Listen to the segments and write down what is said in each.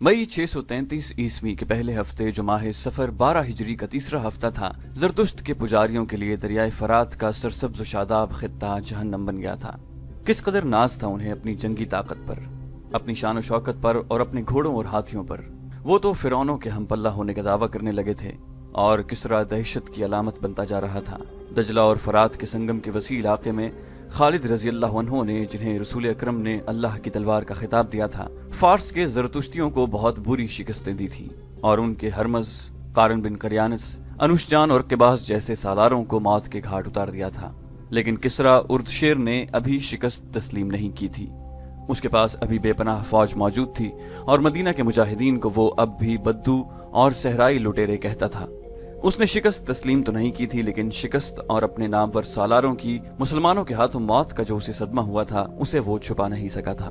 मई 633 ईस्वी के पहले हफ्ते जो माह सफर 12 हिजरी का तीसरा हफ्ता था, जरतुश्त के पुजारियों के लिए दरियाए फरात का सरसब्ज शादाब खित्ता जहन्नम बन गया था। किस कदर नाज था उन्हें अपनी जंगी ताकत पर, अपनी शान शौकत पर और अपने घोड़ों और हाथियों पर। वो तो फिरौनों के हमपल्ला होने का दावा करने लगे थे और किसरा दहशत की अलामत बनता जा रहा था। दजला और फरात के संगम के वसी इलाके में खालिद रजी अल्लाह अन्हु ने, जिन्हें रसूल अकरम ने अल्लाह की तलवार का खिताब दिया था, फार्स के जरतुश्तियों को बहुत बुरी शिकस्तें दी थी और उनके हरमज, कारन बिन करियानस, अनुशजान और किबास जैसे सालारों को मौत के घाट उतार दिया था। लेकिन किसरा उर्दशेर ने अभी शिकस्त तस्लीम नहीं की थी। उसके पास अभी बेपनाह फौज मौजूद थी और मदीना के मुजाहिदीन को वो अब भी बद्दू और सहराई लुटेरे कहता था। उसने शिकस्त तस्लीम तो नहीं की थी, लेकिन शिकस्त और अपने नामवर सालारों की मुसलमानों के हाथों मौत का जो उसे सदमा हुआ था, उसे वो छुपा नहीं सका था।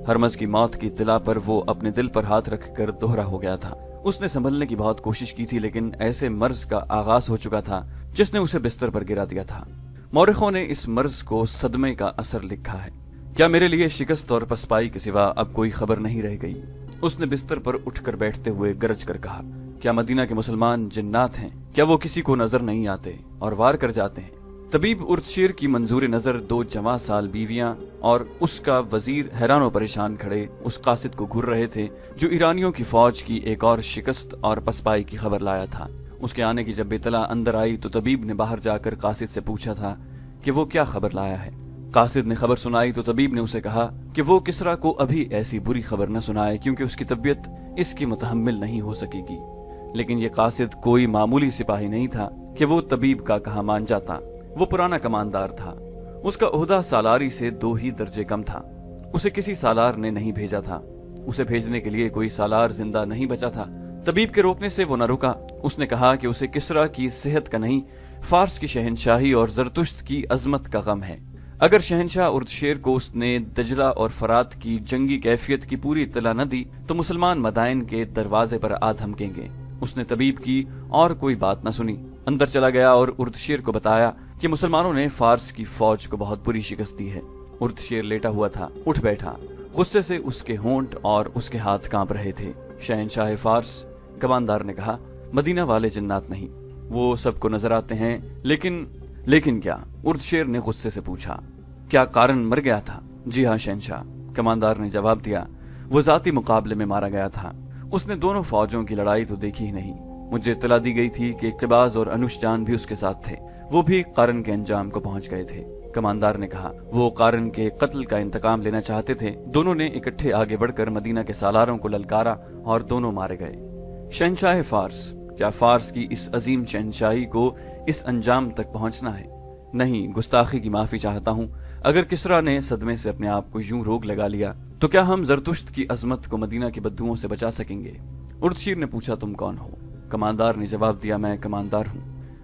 हरमज की मौत की इत्तला पर वो अपने दिल पर हाथ रखकर दोहरा हो गया था। उसने संभलने की बहुत कोशिश की थी, लेकिन ऐसे मर्ज का आगाज हो चुका था जिसने उसे बिस्तर पर गिरा दिया था। मौरिखों ने इस मर्ज को सदमे का असर लिखा है। क्या मेरे लिए शिकस्त और पसपाई के सिवा अब कोई खबर नहीं रह गई? उसने बिस्तर पर उठकर बैठते हुए गरज कर कहा, क्या मदीना के मुसलमान जिन्नात हैं? क्या वो किसी को नजर नहीं आते और वार कर जाते हैं? तबीब उर्दशेर की मंजूर नजर 2 जवां साल बीवियां और उसका वजीर हैरान परेशान खड़े उस कासिद को घूर रहे थे जो ईरानियों की फौज की एक और शिकस्त और पसपाई की खबर लाया था। उसके आने की जब इतला अंदर आई तो तबीब ने बाहर जाकर कासिद से पूछा था कि वो क्या खबर लाया है। कासिद ने खबर सुनाई तो तबीब ने उसे कहा कि वो किसरा को अभी ऐसी बुरी खबर न सुनाए, क्योंकि उसकी तबीयत इसकी मुतहम्मिल नहीं हो सकेगी। लेकिन ये कासिद कोई मामूली सिपाही नहीं था कि वो तबीब का कहा मान जाता। वो पुराना कमानदार था। उसका ओहदा सालारी से 2 ही दर्जे कम था। उसे किसी सालार ने नहीं भेजा था। उसे भेजने के लिए कोई सालार जिंदा नहीं बचा था। तबीब के रोकने से वो न रुका। उसने कहा कि उसे किसरा की सेहत का नहीं, फार्स की शहनशाही और जरतुश्त की अजमत का गम है। अगर शहनशाह उर्दशेर को उसने दजला और फरात की जंगी कैफियत की पूरी इत्तला न दी तो मुसलमान मदाइन के दरवाजे पर आ धमकेंगे। उसने तबीब की और कोई बात न सुनी, अंदर चला गया और उर्दशेर को बताया कि मुसलमानों ने फार्स की फौज को बहुत बुरी शिकस्त दी है। उर्दशेर लेटा हुआ था, उठ बैठा। गुस्से से उसके होंठ और उसके हाथ कांप रहे थे। शहनशाह फार्स, कमानदार ने कहा, मदीना वाले जिन्नात नहीं, वो सबको नजर आते हैं, लेकिन क्या? उर्दशेर ने गुस्से से पूछा, क्या कारन मर गया था? जी हाँ शहनशाह, कमानदार ने जवाब दिया, वो जाती मुकाबले में मारा गया था। उसने दोनों फौजों की लड़ाई तो देखी ही नहीं। मुझे इत्तला दी गई थी कि किबाज और अनुशजान भी उसके साथ थे। वो भी कारन के अंजाम को पहुंच गए थे। कमानदार ने कहा, वो कारन के कत्ल का इंतकाम लेना चाहते थे। दोनों ने इकट्ठे आगे बढ़कर मदीना के सालारों को ललकारा और दोनों मारे गए। शहनशाह फार्स, क्या फार्स की इस अजीम शहनशाही को इस अंजाम तक पहुंचना है? नहीं, गुस्ताखी की माफी चाहता हूँ। अगर किसरा ने सदमे से अपने आप को यूं रोक लगा लिया तो क्या हम जरतुश्त की अजमत को मदीना की बदबुओं से बचा सकेंगे? उर्दशेर ने पूछा, तुम कौन हो? कमानदार ने जवाब दिया, मैं कमानदार हूँ।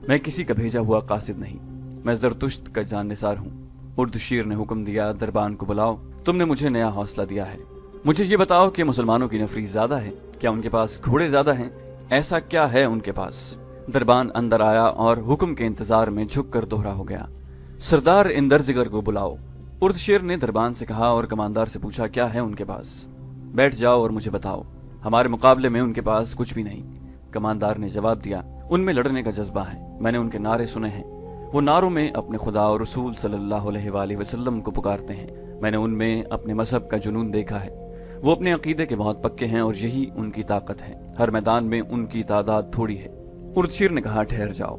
मैं किसी का भेजा हुआ कासिद नहीं, मैं जरतुश्त का जाननिसार हूँ। उर्दशेर ने हुक्म दिया, दरबान को बुलाओ। तुमने मुझे नया हौसला दिया है। मुझे ये बताओ कि मुसलमानों की नफरी ज्यादा है? क्या उनके पास घोड़े ज्यादा हैं? ऐसा क्या है उनके पास? दरबान अंदर आया और हुक्म के इंतजार में झुककर दोहरा हो गया, सरदार इंदरजिगर को बुलाओ। उर्दशेर ने दरबान से कहा और कमानदार से पूछा, क्या है उनके पास? बैठ जाओ और मुझे बताओ। हमारे मुकाबले में उनके पास कुछ भी नहीं। कमानदार ने जवाब दिया, उनमें लड़ने का जज्बा है। मैंने उनके नारे सुने हैं। वो नारों में अपने खुदा और रसूल सल्लल्लाहु अलैहि वसल्लम को पुकारते हैं। मैंने उनमें अपने मजहब का जुनून देखा है। वो अपने अकीदे के बहुत पक्के हैं और यही उनकी ताकत है। हर मैदान में उनकी तादाद थोड़ी है। उर्दशेर ने कहा, ठहर जाओ,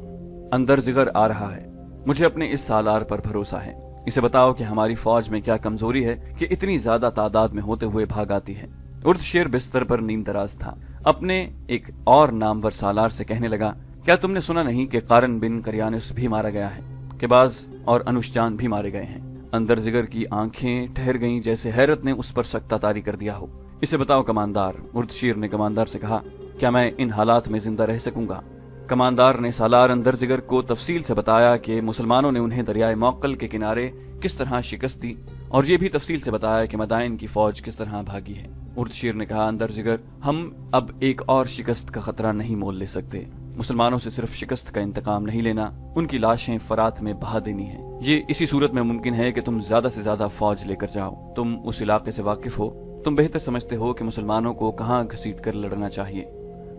अंदरजिगर आ रहा है। मुझे अपने इस सालार पर भरोसा है। इसे बताओ कि हमारी फौज में क्या कमजोरी है कि इतनी ज्यादा तादाद में होते हुए भाग आती है। उर्दशेर बिस्तर पर नीम दराज था। अपने एक और नामवर सालार से कहने लगा, क्या तुमने सुना नहीं कि कारन बिन करियानस भी मारा गया है? किबाज और अनुशजान भी मारे गए हैं। अंदरजिगर की आंखें ठहर गईं, जैसे हैरत ने उस पर सख्ता तारी कर दिया हो। इसे बताओ कमानदार। उर्दशेर ने कमानदार से कहा, क्या मैं इन हालात में जिंदा रह सकूंगा? कमानदार ने सालार अंदरजिगर को तफसील से बताया कि मुसलमानों ने उन्हें दरियाए मौक्कल के किनारे किस तरह शिकस्त दी और ये भी तफसील से बताया कि मदाइन की फौज किस तरह भागी है। उर्दशेर ने कहा, अंदरजिगर, हम अब एक और शिकस्त का खतरा नहीं मोल ले सकते। मुसलमानों से सिर्फ शिकस्त का इंतकाम नहीं लेना, उनकी लाशें फरात में बहा देनी है। ये इसी सूरत में मुमकिन है कि तुम ज्यादा से ज्यादा फौज लेकर जाओ। तुम उस इलाके से वाकिफ हो। तुम बेहतर समझते हो कि मुसलमानों को कहां घसीट कर लड़ना चाहिए।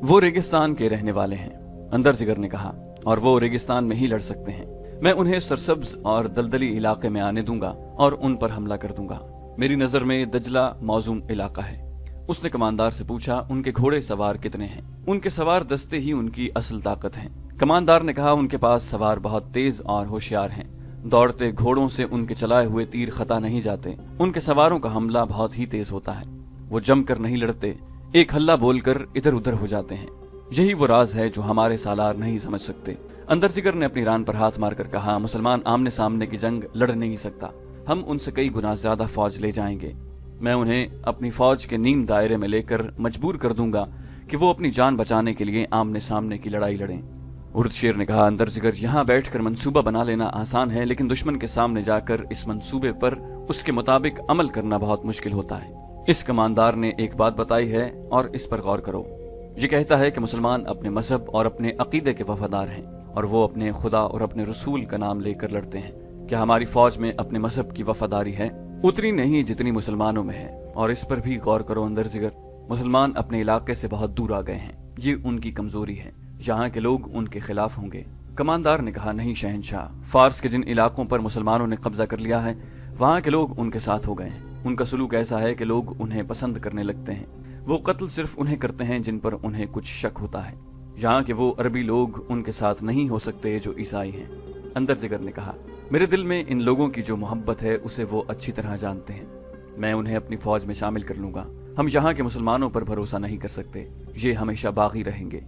वो रेगिस्तान के रहने वाले हैं, अंदर जिगर ने कहा, और वो रेगिस्तान में ही लड़ सकते हैं। मैं उन्हें सरसब्ज और दलदली इलाके में आने दूंगा और उन पर हमला कर दूंगा। मेरी नजर में दजला मौजूम इलाका है। उसने कमानदार से पूछा, उनके घोड़े सवार कितने हैं? उनके सवार दस्ते ही उनकी असल ताकत हैं। कमानदार ने कहा, उनके पास सवार बहुत तेज और होशियार हैं। दौड़ते घोड़ों से उनके चलाए हुए तीर खता नहीं जाते। उनके सवारों का हमला बहुत ही तेज होता है। वो जमकर नहीं लड़ते, एक हल्ला बोलकर इधर उधर हो जाते हैं। यही वो राज है जो हमारे सालार नहीं समझ सकते। अंदर जिगर ने अपनी रान पर हाथ मारकर कहा, मुसलमान आमने सामने की जंग लड़ नहीं सकता। हम उनसे कई गुना ज्यादा फौज ले जाएंगे। मैं उन्हें अपनी फौज के नीम दायरे में लेकर मजबूर कर दूंगा कि वो अपनी जान बचाने के लिए आमने सामने की लड़ाई लड़ें। उर्द शेर ने कहा, अंदर जिगर, यहाँ बैठकर मंसूबा बना लेना आसान है, लेकिन दुश्मन के सामने जाकर इस मंसूबे पर उसके मुताबिक अमल करना बहुत मुश्किल होता है। इस कमानदार ने एक बात बताई है और इस पर गौर करो। ये कहता है कि मुसलमान अपने मजहब और अपने अकीदे के वफादार हैं और वो अपने खुदा और अपने रसूल का नाम लेकर लड़ते हैं। क्या हमारी फौज में अपने मजहब की वफादारी है? उतनी नहीं जितनी मुसलमानों में है। और इस पर भी गौर करो अंदर जिगर, मुसलमान अपने इलाके से बहुत दूर आ गए हैं। ये उनकी कमजोरी है। यहाँ के लोग उनके खिलाफ होंगे। कमानदार ने कहा, नहीं शहनशाह, फारस के जिन इलाकों पर मुसलमानों ने कब्जा कर लिया है वहाँ के लोग उनके साथ हो गए हैं। उनका सलूक ऐसा है कि लोग उन्हें पसंद करने लगते हैं। वो कत्ल सिर्फ उन्हें करते हैं जिन पर उन्हें कुछ शक होता है। यहाँ के वो अरबी लोग उनके साथ नहीं हो सकते जो ईसाई हैं। अंदर जिगर ने कहा, मेरे दिल में इन लोगों की जो मोहब्बत है उसे वो अच्छी तरह जानते हैं। मैं उन्हें अपनी फौज में शामिल कर लूंगा। हम यहाँ के मुसलमानों पर भरोसा नहीं कर सकते। ये हमेशा बागी रहेंगे।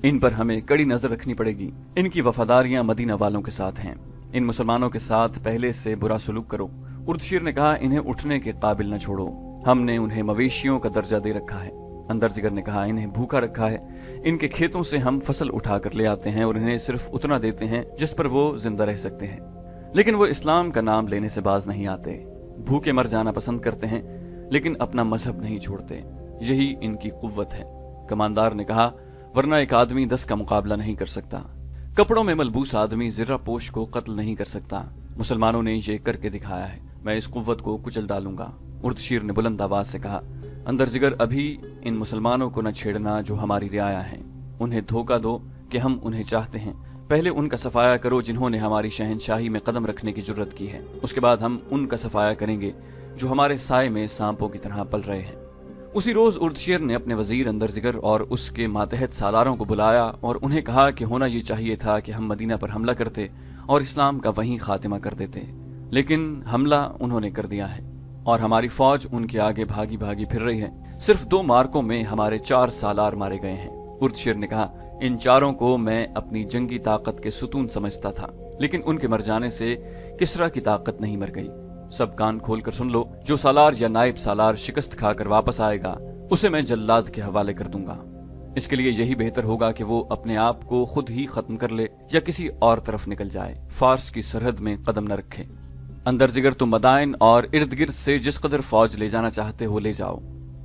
इन पर हमें कड़ी नजर रखनी पड़ेगी। इनकी वफादारियां मदीना वालों के साथ हैं। इन मुसलमानों के साथ पहले से बुरा सलूक करो। उर्दशीर ने कहा, इन्हें उठने के काबिल न छोड़ो। हमने उन्हें मवेशियों का दर्जा दे रखा है। अंदर जिगर ने कहा, इन्हें भूखा रखा है। इनके खेतों से हम फसल उठा कर ले आते हैं और इन्हें सिर्फ उतना देते हैं जिस पर वो जिंदा रह सकते हैं। लेकिन वो इस्लाम का नाम लेने से बाज नहीं आते। भूखे मर जाना पसंद करते हैं लेकिन अपना मजहब नहीं छोड़ते। यही इनकी कुव्वत है। कमानदार ने कहा, वरना एक आदमी 10 का मुकाबला नहीं कर सकता। कपड़ों में मलबूस आदमी जिर्रा पोश को कत्ल नहीं कर सकता। मुसलमानों ने ये करके दिखाया है। मैं इस कुव्वत को कुचल डालूंगा। उर्दशीर ने बुलंद आवाज से कहा, अंदर जिगर, अभी इन मुसलमानों को न छेड़ना जो हमारी रियाया है। उन्हें धोखा दो कि हम उन्हें चाहते हैं। पहले उनका सफाया करो जिन्होंने हमारी शहनशाही में कदम रखने की जुर्रत की है। उसके बाद हम उनका सफाया करेंगे जो हमारे साए में सांपों की तरह पल रहे हैं। उसी रोज उर्दशेर ने अपने वजीर अंदर जिगर और उसके मातहत सालारों को बुलाया और उन्हें कहा कि होना ये चाहिए था कि हम मदीना पर हमला करते और इस्लाम का वहीं खातिमा कर देते, लेकिन हमला उन्होंने कर दिया है और हमारी फौज उनके आगे भागी भागी फिर रही है। सिर्फ 2 मार्कों में हमारे 4 सालार मारे गए हैं। उर्दशेर ने कहा, इन चारों को मैं अपनी जंगी ताकत के सुतून समझता था, लेकिन उनके मर जाने से किसरा की ताकत नहीं मर गई। सब कान खोलकर सुन लो, जो सालार या नायब सालार शिकस्त खाकर वापस आएगा उसे मैं जल्लाद के हवाले कर दूंगा। इसके लिए यही बेहतर होगा कि वो अपने आप को खुद ही खत्म कर ले या किसी और तरफ निकल जाए, फारस की सरहद में कदम न रखे। अंदर जिगर, तुम मदाइन और इर्द गिर्द से जिस कदर फौज ले जाना चाहते हो ले जाओ।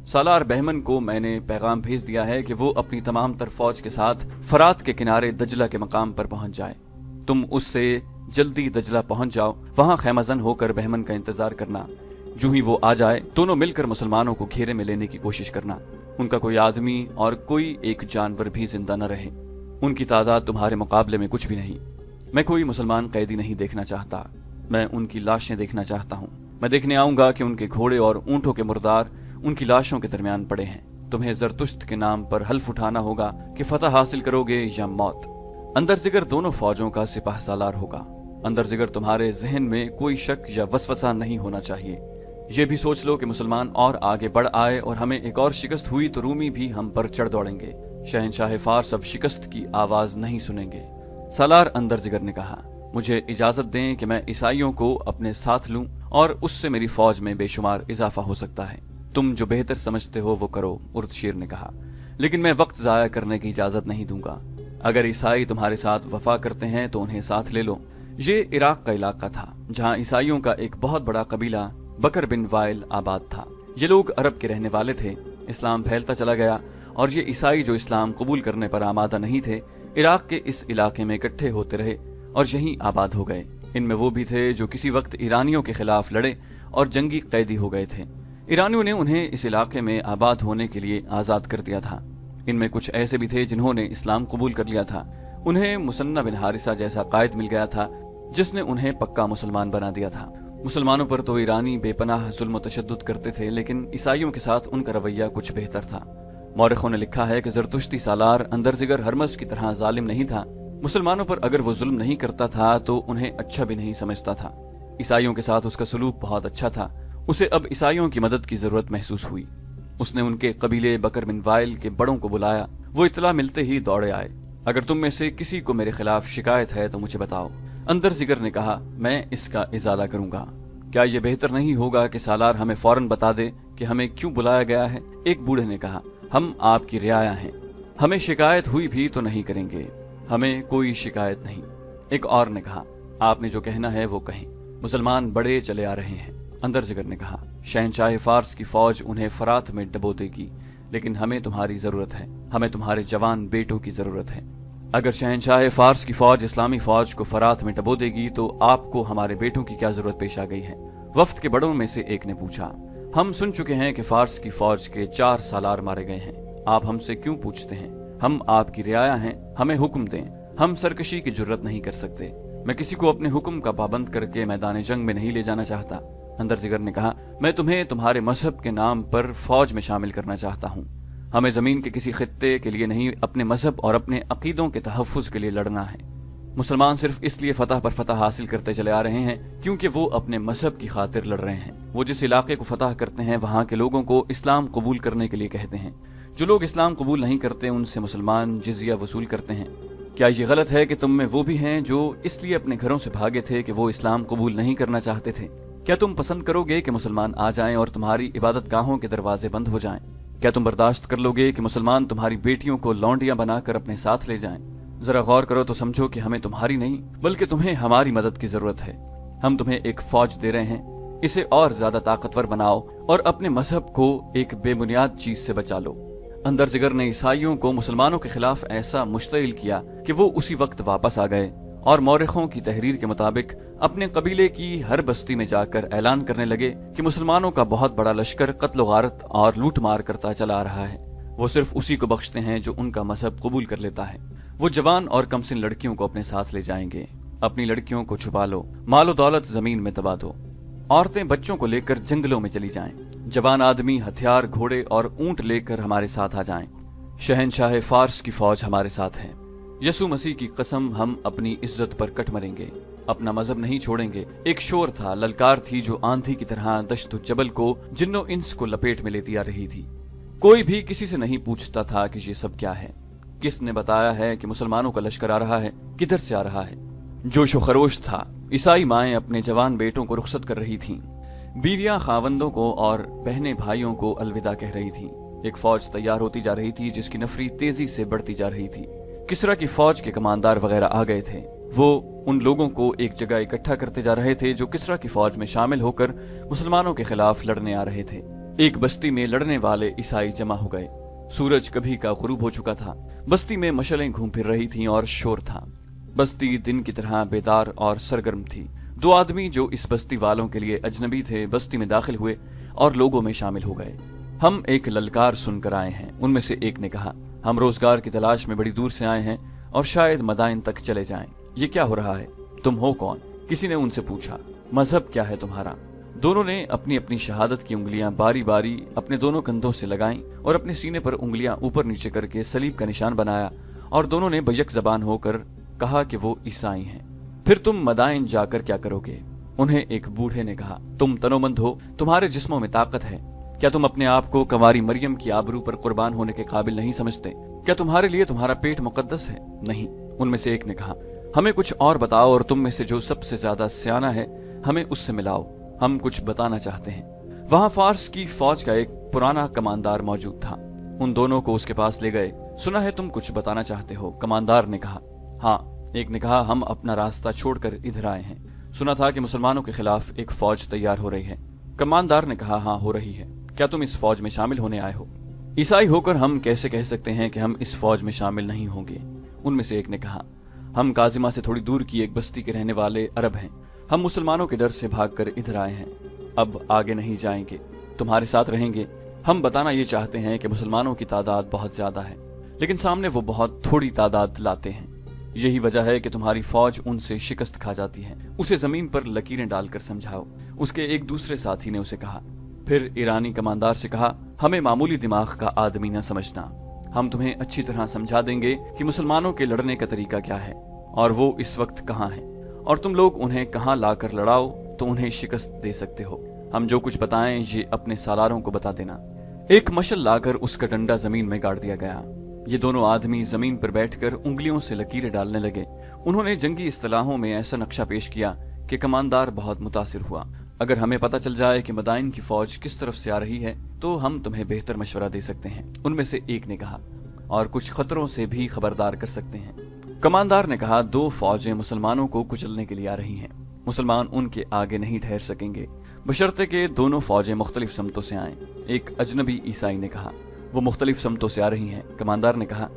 सालार बहमन को मैंने पैगाम भेज दिया है कि वो अपनी तमाम तर फौज के साथ फरात के किनारे दजला के मकाम पर पहुंच जाए। तुम उससे जल्दी दजला पहुंच जाओ, वहां खैमजन होकर बहमन का इंतजार करना। जो ही वो आ जाए दोनों मिलकर मुसलमानों को घेरे में लेने की कोशिश करना। उनका कोई आदमी और कोई एक जानवर भी जिंदा न रहे। उनकी तादाद तुम्हारे मुकाबले में कुछ भी नहीं। मैं कोई मुसलमान कैदी नहीं देखना चाहता, मैं उनकी लाशें देखना चाहता हूँ। मैं देखने आऊंगा कि उनके घोड़े और ऊंटों के मुर्दार उनकी लाशों के दरमियान पड़े हैं। तुम्हें जरतुश्त के नाम पर हल्फ उठाना होगा कि फतह हासिल करोगे या मौत। अंदर जिगर दोनों फौजों का सिपाह सालार होगा। अंदर जिगर, तुम्हारे जहन में कोई शक या वसवसा नहीं होना चाहिए। ये भी सोच लो कि मुसलमान और आगे बढ़ आए और हमें एक और शिकस्त हुई तो रूमी भी हम पर चढ़ दौड़ेंगे। शहनशाह फारस अब शिकस्त की आवाज नहीं सुनेंगे। सालार अंदर जिगर ने कहा, मुझे इजाजत दें कि मैं ईसाइयों को अपने साथ लूं और उससे मेरी फौज में बेशुमार इजाफा हो सकता है। तुम जो बेहतर समझते हो वो करो, उर्दशेर ने कहा, लेकिन मैं वक्त जाया करने की इजाजत नहीं दूंगा। अगर ईसाई तुम्हारे साथ वफा करते हैं तो उन्हें साथ ले लो। ये इराक का इलाका था जहाँ ईसाइयों का एक बहुत बड़ा कबीला बकर बिन वाइल आबाद था। ये लोग अरब के रहने वाले थे। इस्लाम फैलता चला गया और ये ईसाई जो इस्लाम कबूल करने पर आमादा नहीं थे, इराक के इस इलाके में इकट्ठे होते रहे और यहीं आबाद हो गए। इनमें वो भी थे जो किसी वक्त ईरानियों के खिलाफ लड़े और जंगी कैदी हो गए थे। ईरानियों ने उन्हें इस इलाके में आबाद होने के लिए आजाद कर दिया था। इनमें कुछ ऐसे भी थे जिन्होंने इस्लाम कबूल कर लिया था। उन्हें मुसन्ना बिन हारिसा जैसा कायद मिल गया था जिसने उन्हें पक्का मुसलमान बना दिया था। मुसलमानों पर तो ईरानी बेपनाह जुल्म व तशद्दुद करते थे, लेकिन ईसाइयों के साथ उनका रवैया कुछ बेहतर था। मौरखों ने लिखा है कि ज़रतुश्ती सालार अंदरजिगर हरमज की तरह जालिम नहीं था। मुसलमानों पर अगर वो जुल्म नहीं करता था तो उन्हें अच्छा भी नहीं समझता था। ईसाइयों के साथ उसका सलूक बहुत अच्छा था। उसे अब ईसाइयों की मदद की जरूरत महसूस हुई। उसने उनके कबीले बकर बिन वाइल के बड़ों को बुलाया। वो इत्तला मिलते ही दौड़े आए। अगर तुम में से किसी को मेरे खिलाफ शिकायत है तो मुझे बताओ। अंदरजिगर ने कहा, मैं इसका इजाला करूंगा। क्या ये बेहतर नहीं होगा कि सालार हमें फौरन बता दे कि हमें क्यों बुलाया गया है? एक बूढ़े ने कहा, हम आपकी रियाया हैं, हमें शिकायत हुई भी तो नहीं करेंगे, हमें कोई शिकायत नहीं। एक और ने कहा, आपने जो कहना है वो कहें, मुसलमान बड़े चले आ रहे हैं। अंदरजिगर ने कहा, शहंशाह फारस की फौज उन्हें फरात में डबो देगी, लेकिन हमें तुम्हारी जरूरत है, हमें तुम्हारे जवान बेटों की जरूरत है। अगर शहंशाह फारस की फौज इस्लामी फौज को फरात में डबो देगी तो आपको हमारे बेटों की क्या जरूरत पेश आ गई है? वफ्द के बड़ों में से एक ने पूछा, हम सुन चुके हैं कि फारस की फौज के 4 सालार मारे गए हैं, आप हमसे क्यों पूछते हैं? हम आपकी रियाया हैं, हमें हुक्म दें, हम सरकशी की जुर्रत नहीं कर सकते। मैं किसी को अपने हुक्म का पाबंद करके मैदान जंग में नहीं ले जाना चाहता। अंदरजिगर ने कहा, मैं तुम्हें तुम्हारे मजहब के नाम पर फौज में शामिल करना चाहता हूँ। हमें जमीन के किसी खित्ते के लिए नहीं, अपने मजहब और अपने अकीदों के तहफ्फुज के लिए लड़ना है। मुसलमान सिर्फ इसलिए फतह पर फतह हासिल करते चले आ रहे हैं क्योंकि वो अपने मजहब की खातिर लड़ रहे हैं। वो जिस इलाके को फतह करते हैं वहां के लोगों को इस्लाम कबूल करने के लिए कहते हैं। जो लोग इस्लाम कबूल नहीं करते उनसे मुसलमान जिजिया वसूल करते हैं। क्या ये गलत है कि तुम में वो भी हैं जो इसलिए अपने घरों से भागे थे कि वो इस्लाम कबूल नहीं करना चाहते थे? क्या तुम पसंद करोगे कि मुसलमान आ जाएं और तुम्हारी इबादत गाहों के दरवाजे बंद हो जाएं? क्या तुम बर्दाश्त कर लोगे कि मुसलमान तुम्हारी बेटियों को लौंडियां बनाकर अपने साथ ले जाएं? जरा गौर करो तो समझो कि हमें तुम्हारी नहीं बल्कि तुम्हें हमारी मदद की जरूरत है। हम तुम्हें एक फौज दे रहे हैं, इसे और ज्यादा ताकतवर बनाओ और अपने मजहब को एक बेबुनियाद चीज से बचा लो। अंदरजिगर ने ईसाइयों को मुसलमानों के खिलाफ ऐसा मुश्तइल किया कि वो उसी वक्त वापस आ गए और मौरखों की तहरीर के मुताबिक अपने कबीले की हर बस्ती में जाकर ऐलान करने लगे कि मुसलमानों का बहुत बड़ा लश्कर कत्ल गारत और लूट मार करता चला आ रहा है। वो सिर्फ उसी को बख्शते हैं जो उनका मजहब कबूल कर लेता है। वो जवान और कमसिन लड़कियों को अपने साथ ले जाएंगे। अपनी लड़कियों को छुपा लो, मालो दौलत जमीन में दबा दो। औरतें बच्चों को लेकर जंगलों में चली जाएं। जवान आदमी हथियार, घोड़े और ऊंट लेकर हमारे साथ आ जाएं। शहंशाह फारस की फौज हमारे साथ है। यसु मसीह की कसम, हम अपनी इज्जत पर कट मरेंगे, अपना मजहब नहीं छोड़ेंगे। एक शोर था, ललकार थी जो आंधी की तरह दश्तो जबल को, जिन्नो इंस को लपेट में लेती आ रही थी। कोई भी किसी से नहीं पूछता था कि ये सब क्या है, किसने बताया है कि मुसलमानों का लश्कर आ रहा है, किधर से आ रहा है। जोश व खरोश था। ईसाई माएं अपने जवान बेटों को रुखसत कर रही थीं। बीवियां खावंदों को और बहनें भाइयों को अलविदा कह रही थीं। एक फौज तैयार होती जा रही थी जिसकी नफरी तेजी से बढ़ती जा रही थी। किसरा की फौज के कमांडर वगैरह आ गए थे। वो उन लोगों को एक जगह इकट्ठा करते जा रहे थे जो किसरा की फौज में शामिल होकर मुसलमानों के खिलाफ लड़ने आ रहे थे। एक बस्ती में लड़ने वाले ईसाई जमा हो गए। सूरज कभी का गुरूब हो चुका था। बस्ती में मशलें घूम फिर रही थीं और शोर था। बस्ती दिन की तरह बेदार और सरगर्म थी। 2 आदमी जो इस बस्ती वालों के लिए अजनबी थे बस्ती में दाखिल हुए और लोगों में शामिल हो गए। हम एक ललकार सुनकर आए हैं, उनमें से एक ने कहा। हम रोजगार की तलाश में बड़ी दूर से आए हैं और शायद मदाइन तक चले जाएं। ये क्या हो रहा है? तुम हो कौन? किसी ने उनसे पूछा। मजहब क्या है तुम्हारा? दोनों ने अपनी अपनी शहादत की उंगलियां बारी बारी अपने दोनों कंधों से लगाईं और अपने सीने पर उंगलियां ऊपर नीचे करके सलीब का निशान बनाया और दोनों ने बैक जबान होकर कहा कि वो ईसाई हैं। फिर तुम मदाइन जाकर क्या करोगे? उन्हें एक बूढ़े ने कहा, तुम तनोमंद हो, तुम्हारे जिस्मों में ताकत है। क्या तुम अपने आप को कंवारी मरियम की आबरू पर कुर्बान होने के काबिल नहीं समझते? क्या तुम्हारे लिए तुम्हारा पेट मुकद्दस है? नहीं। उनमें से एक ने कहा, हमें कुछ और बताओ और तुम में से जो सबसे ज्यादा सियाना है हमें उससे मिलाओ, हम कुछ बताना चाहते हैं। वहां फारस की फौज का एक पुराना कमांडर मौजूद था। उन दोनों को उसके पास ले गए। सुना है तुम कुछ बताना चाहते हो? कमांडर ने कहा। हाँ। एक ने कहा, हम अपना रास्ता छोड़कर इधर आए हैं। सुना था कि मुसलमानों के खिलाफ एक फौज तैयार हो रही है। कमांडर ने कहा, हाँ हो रही है। क्या तुम इस फौज में शामिल होने आए हो? ईसाई होकर हम कैसे कह सकते हैं कि हम इस फौज में शामिल नहीं होंगे? उनमें से एक ने कहा, हम काजिमा से थोड़ी दूर की एक बस्ती के रहने वाले अरब हैं। हम मुसलमानों के डर से भागकर इधर आए हैं, अब आगे नहीं जाएंगे। तुम्हारे साथ रहेंगे। हम बताना ये चाहते हैं कि मुसलमानों की तादाद बहुत ज्यादा है, लेकिन सामने वो बहुत थोड़ी तादाद लाते हैं। यही वजह है कि तुम्हारी फौज उनसे शिकस्त खा जाती है। उसे जमीन पर लकीरें डालकर समझाओ, उसके एक दूसरे साथी ने उसे कहा। फिर ईरानी कमांडर से कहा, हमें मामूली दिमाग का आदमी न समझना, हम तुम्हें अच्छी तरह समझा देंगे कि मुसलमानों के लड़ने का तरीका क्या है और वो इस वक्त कहाँ हैं, और तुम लोग उन्हें कहाँ लाकर लड़ाओ तो उन्हें शिकस्त दे सकते हो। हम जो कुछ बताएं ये अपने सालारों को बता देना। एक मशल लाकर उसका डंडा जमीन में गाड़ दिया गया। ये दोनों आदमी जमीन पर बैठकर उंगलियों से लकीरें डालने लगे। उन्होंने जंगी इस्तिलाहों में ऐसा नक्शा पेश किया कि कमांडर बहुत मुतासिर हुआ। अगर हमें पता चल जाए कि मदाइन की फौज किस तरफ से आ रही है तो हम तुम्हें बेहतर मशवरा दे सकते हैं, उनमें से एक ने कहा, और कुछ खतरों से भी खबरदार कर सकते हैं। कमांडर ने कहा, 2 फौजें मुसलमानों को कुचलने के लिए आ रही हैं। मुसलमान उनके आगे नहीं ठहर सकेंगे, बशर्ते के दोनों फौजें मुख्तलिफ समतों से आएं। एक अजनबी ईसाई ने कहा, वो मुख्तलिफ समतों से आ रही हैं। कमांडर ने कहा,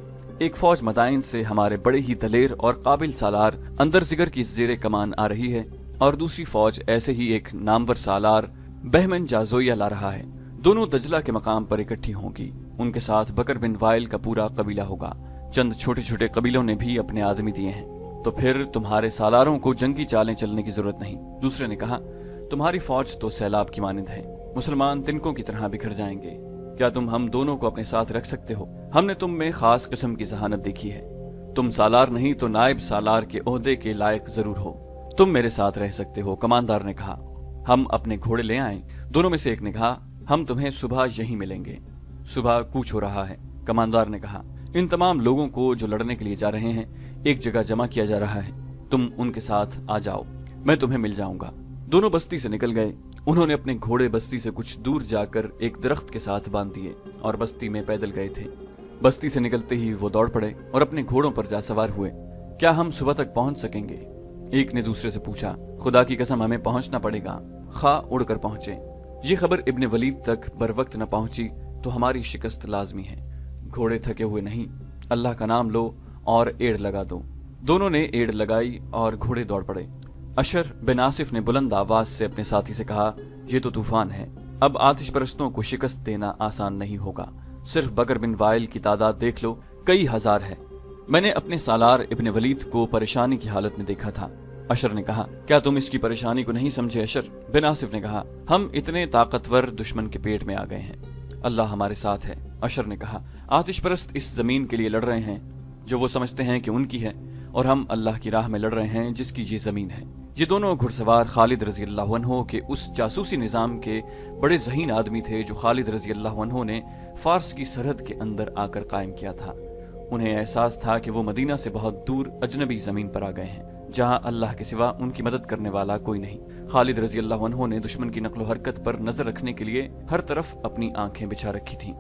एक फौज मदाइन से हमारे बड़े ही दलेर और काबिल सालार अंदर जिगर की जेर कमान आ रही है, और दूसरी फौज ऐसे ही एक नामवर सालार बहमन जाजोया ला रहा है। दोनों दजला के मकाम पर इकट्ठी होंगी। उनके साथ बकर बिन वाइल का पूरा कबीला होगा। चंद छोटे छोटे कबीलों ने भी अपने आदमी दिए हैं। तो फिर तुम्हारे सालारों को जंगी चालें चलने की जरूरत नहीं। दूसरे ने कहा, तुम्हारी फौज तो सैलाब की मानिंद है, मुसलमान तिनकों की तरह बिखर जाएंगे। क्या तुम हम दोनों को अपने साथ रख सकते हो? हमने तुम में खास किस्म की जहानत देखी है। तुम सालार नहीं तो नायब सालार के ओहदे के लायक जरूर हो। तुम मेरे साथ रह सकते हो। कमांडर ने कहा, हम अपने घोड़े ले आए। दोनों में से एक ने कहा, हम तुम्हें सुबह यहीं मिलेंगे। सुबह कूच हो रहा है। कमांडर ने कहा, इन तमाम लोगों को जो लड़ने के लिए जा रहे हैं एक जगह जमा किया जा रहा है। तुम उनके साथ आ जाओ, मैं तुम्हें मिल जाऊंगा। दोनों बस्ती से निकल गए। उन्होंने अपने घोड़े बस्ती से कुछ दूर जाकर एक दरख्त के साथ बांध दिए और बस्ती में पैदल गए थे। बस्ती से निकलते ही वो दौड़ पड़े और अपने घोड़ों पर जा सवार हुए। क्या हम सुबह तक पहुंच सकेंगे? एक ने दूसरे से पूछा। खुदा की कसम, हमें पहुंचना पड़ेगा, खा उड़कर पहुंचे। ये खबर इब्ने वलीद तक बर वक्त न पहुंची तो हमारी शिकस्त लाजमी है। घोड़े थके हुए नहीं, अल्लाह का नाम लो और एड़ लगा दो। दोनों ने एड़ लगाई और घोड़े दौड़ पड़े। अशर बिन आसिफ ने बुलंद आवाज से अपने साथी से कहा, ये तो तूफान है, अब आतिश परस्तों को शिकस्त देना आसान नहीं होगा। सिर्फ बकर बिन वाइल की तादाद देख लो, कई हजार है। मैंने अपने सालार इब्ने वलीद को परेशानी की हालत में देखा था। अशर ने कहा, क्या तुम इसकी परेशानी को नहीं समझे? अशर बिन आसिफ ने कहा, हम इतने ताकतवर दुश्मन के पेट में आ गए हैं, अल्लाह हमारे साथ है। अशर ने कहा, आतिश परस्त इस जमीन के लिए लड़ रहे हैं जो वो समझते हैं कि उनकी है, और हम अल्लाह की राह में लड़ रहे हैं जिसकी ये जमीन है। ये दोनों घुड़सवार खालिद रजी अल्लाह अन्हो के उस जासूसी निजाम के बड़े ज़हीन आदमी थे जो खालिद रजी अल्लाह अन्हो ने फारस की सरहद के अंदर आकर कायम किया था। उन्हें एहसास था कि वो मदीना से बहुत दूर अजनबी जमीन पर आ गए हैं जहां अल्लाह के सिवा उनकी मदद करने वाला कोई नहीं। खालिद रजी अल्लाह अन्हो ने दुश्मन की नकलो हरकत पर नजर रखने के लिए हर तरफ अपनी आंखें बिछा रखी थीं।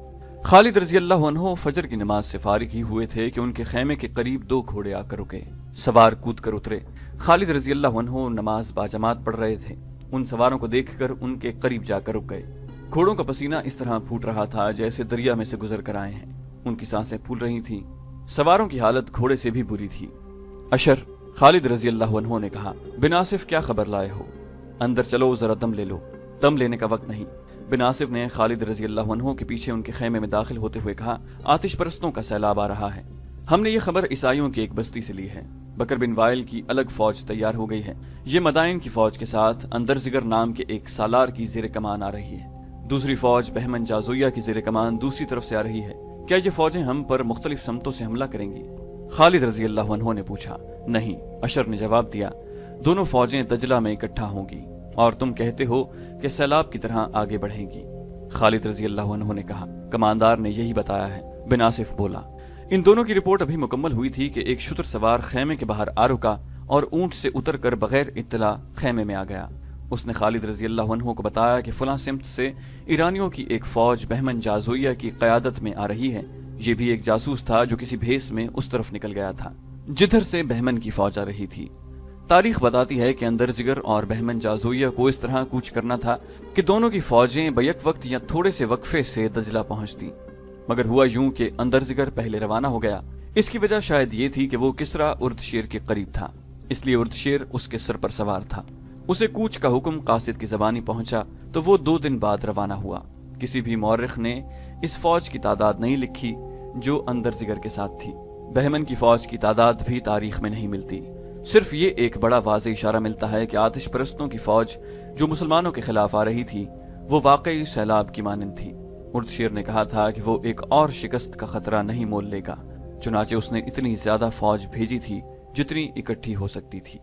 खालिद रजी अल्लाह अन्हो फजर की नमाज से फारिग ही हुए थे कि उनके खेमे के करीब 2 घोड़े आकर रुके। सवार कूद कर उतरे। खालिद रजी अल्लाह अन्हो नमाज बाजमात पढ़ रहे थे। उन सवारों को देखकर उनके करीब जाकर रुक गए। घोड़ों का पसीना इस तरह फूट रहा था जैसे दरिया में से गुजर कर आए हैं। उनकी सांसें फूल रही थीं। सवारों की हालत घोड़े से भी बुरी थी। अशर, खालिद रजी अल्लाह अन्हो ने कहा, बिन आसिफ क्या खबर लाए हो? अंदर चलो, जरा दम ले लो। दम लेने का वक्त नहीं। बिन आसिफ ने खालिद रजी अल्लाह अन्हो के पीछे उनके खेमे में दाखिल होते हुए कहा, आतिश परस्तों का सैलाब आ रहा है। हमने ये खबर ईसाइयों की एक बस्ती से ली है। बकर बिन वाइल की अलग फौज तैयार हो गई है। ये मदाइन की फौज के साथ अंदर जिगर नाम के एक सालार की जेर कमान आ रही है। दूसरी फौज बहमन जाजोया की जेर कमान दूसरी तरफ से आ रही है। क्या ये फौजें हम पर मुख्तलिफ समतों से हमला करेंगी? खालिद रजी अल्लाह अन्हो ने पूछा। नहीं, अशर ने जवाब दिया, दोनों फौजें दजला में इकट्ठा होंगी और तुम कहते हो कि सैलाब की तरह आगे बढ़ेंगी। खालिद रजी अल्लाह अन्हो ने कहा, कमांडर ने यही बताया है। बिन आसिफ बोला, इन दोनों की रिपोर्ट अभी मुकम्मल हुई थी कि एक शुतर सवार खेमे के बाहर आ रुका और ऊंट से उतर कर बगैर इत्तला खेमे में आ गया। उसने खालिद रजी अल्लाह अन्हो को बताया कि फलां सिमत से ईरानियों की एक फौज बहमन जाजोया की क़यादत में आ रही है। ये भी एक जासूस था जो किसी भेस में उस तरफ निकल गया था जिधर से बहमन की फौज आ रही थी। तारीख बताती है कि अंदर जिगर और बहमन जाजोया को इस तरह कूच करना था कि दोनों की फौजें बैक वक्त या थोड़े से वक्फे से दजला पहुंचती, मगर हुआ यूं कि अंदर जिगर पहले रवाना हो गया। इसकी वजह शायद ये थी कि वो किसरा उर्दशेर के करीब था, इसलिए उर्दशेर उसके सर पर सवार था। उसे कूच का हुक्म कासिद की जबानी पहुंचा तो वो 2 दिन बाद रवाना हुआ। کسی بھی مورخ نے اس فوج کی تعداد نہیں لکھی جو اندر زگر کے ساتھ تھی۔ بہمن کی فوج کی تعداد بھی تاریخ میں نہیں ملتی۔ صرف یہ ایک بڑا واضح اشارہ ملتا ہے کہ آتش پرستوں کی فوج جو مسلمانوں کے خلاف آ رہی تھی وہ واقعی سیلاب کی مانند تھی۔ اردشیر نے کہا تھا کہ وہ ایک اور شکست کا خطرہ نہیں مول لے گا، چنانچہ اس نے اتنی زیادہ فوج بھیجی تھی جتنی اکٹھی ہو سکتی تھی۔